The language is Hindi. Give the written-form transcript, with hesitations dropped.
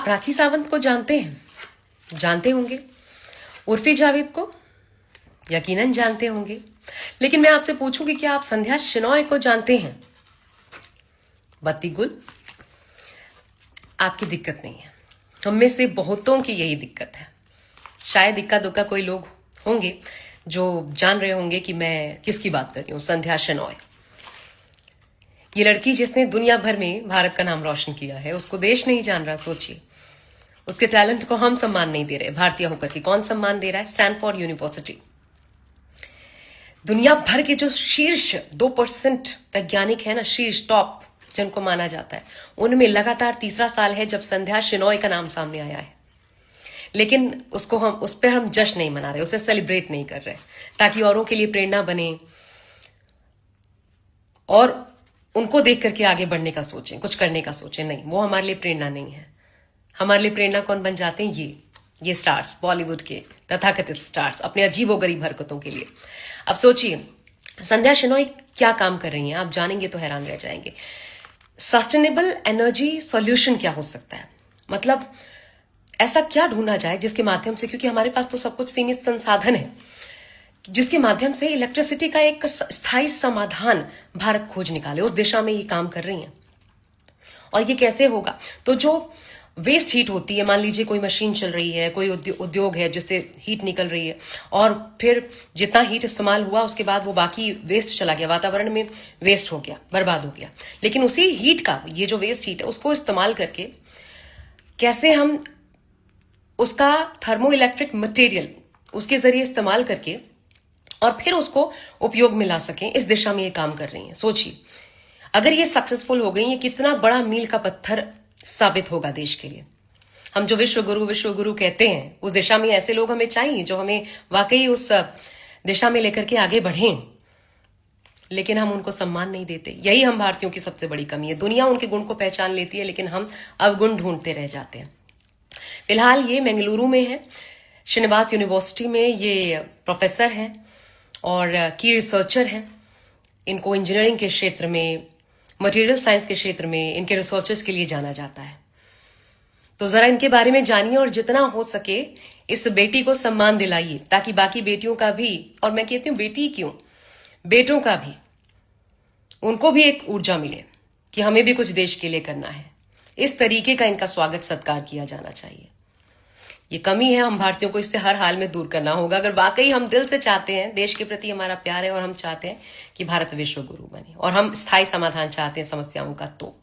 आप राखी सावंत को जानते हैं? जानते होंगे। उर्फी जावेद को यकीनन जानते होंगे। लेकिन मैं आपसे पूछूं कि क्या आप संध्या शेनॉय को जानते हैं? बत्ती गुल, आपकी दिक्कत नहीं है। हम में से बहुतों की यही दिक्कत है। शायद इक्का दुक्का कोई लोग होंगे जो जान रहे होंगे कि मैं किसकी बात कर रही हूं। संध्या शेनॉय, ये लड़की जिसने दुनिया भर में भारत का नाम रोशन किया है, उसको देश नहीं जान रहा। सोचिए, उसके टैलेंट को हम सम्मान नहीं दे रहे। भारतीय होकर के कौन सम्मान दे रहा है? स्टैनफोर्ड यूनिवर्सिटी, दुनिया भर के जो शीर्ष 2% वैज्ञानिक है ना, शीर्ष टॉप जिनको माना जाता है, उनमें लगातार तीसरा साल है जब संध्या शेनॉय का नाम सामने आया है। लेकिन उस पर हम जश्न नहीं मना रहे, उसे सेलिब्रेट नहीं कर रहे, ताकि औरों के लिए प्रेरणा बने और उनको देख करके आगे बढ़ने का सोचें, कुछ करने का सोचें। नहीं, वो हमारे लिए प्रेरणा नहीं है। हमारे लिए प्रेरणा कौन बन जाते हैं? ये स्टार्स, बॉलीवुड के तथाकथित स्टार्स, अपने अजीबोगरीब हरकतों के लिए। अब सोचिए, संध्या शेनॉय क्या काम कर रही हैं, आप जानेंगे तो हैरान रह जाएंगे। सस्टेनेबल एनर्जी सॉल्यूशन क्या हो सकता है? मतलब ऐसा क्या ढूंढा जाए जिसके माध्यम से, क्योंकि हमारे पास तो सब कुछ सीमित संसाधन है, जिसके माध्यम से इलेक्ट्रिसिटी का एक स्थायी समाधान भारत खोज निकाले। उस दिशा में ये काम कर रही हैं। और ये कैसे होगा? तो जो वेस्ट हीट होती है, मान लीजिए कोई मशीन चल रही है, कोई उद्योग है जिससे हीट निकल रही है, और फिर जितना हीट इस्तेमाल हुआ उसके बाद वो बाकी वेस्ट चला गया, वातावरण में वेस्ट हो गया, बर्बाद हो गया। लेकिन उसी हीट का, ये जो वेस्ट हीट है, उसको इस्तेमाल करके कैसे हम उसका थर्मो इलेक्ट्रिक मटेरियल उसके जरिए इस्तेमाल करके और फिर उसको उपयोग में ला सकें, इस दिशा में ये काम कर रही हैं। सोचिए, अगर ये सक्सेसफुल हो गई, ये कितना बड़ा मील का पत्थर साबित होगा देश के लिए। हम जो विश्व गुरु कहते हैं, उस दिशा में ऐसे लोग हमें चाहिए जो हमें वाकई उस दिशा में लेकर के आगे बढ़ें। लेकिन हम उनको सम्मान नहीं देते। यही हम भारतीयों की सबसे बड़ी कमी है। दुनिया उनके गुण को पहचान लेती है, लेकिन हम अवगुण ढूंढते रह जाते हैं। फिलहाल ये बेंगलुरु में है, श्रीनिवास यूनिवर्सिटी में ये प्रोफेसर हैं और की रिसर्चर हैं। इनको इंजीनियरिंग के क्षेत्र में, मटेरियल साइंस के क्षेत्र में इनके रिसर्चर्स के लिए जाना जाता है। तो जरा इनके बारे में जानिए और जितना हो सके इस बेटी को सम्मान दिलाइए, ताकि बाकी बेटियों का भी, और मैं कहती हूं बेटी क्यों, बेटों का भी, उनको भी एक ऊर्जा मिले कि हमें भी कुछ देश के लिए करना है। इस तरीके का इनका स्वागत सत्कार किया जाना चाहिए। ये कमी है, हम भारतीयों को इससे हर हाल में दूर करना होगा। अगर वाकई हम दिल से चाहते हैं, देश के प्रति हमारा प्यार है और हम चाहते हैं कि भारत विश्व गुरु बने और हम स्थायी समाधान चाहते हैं समस्याओं का, तो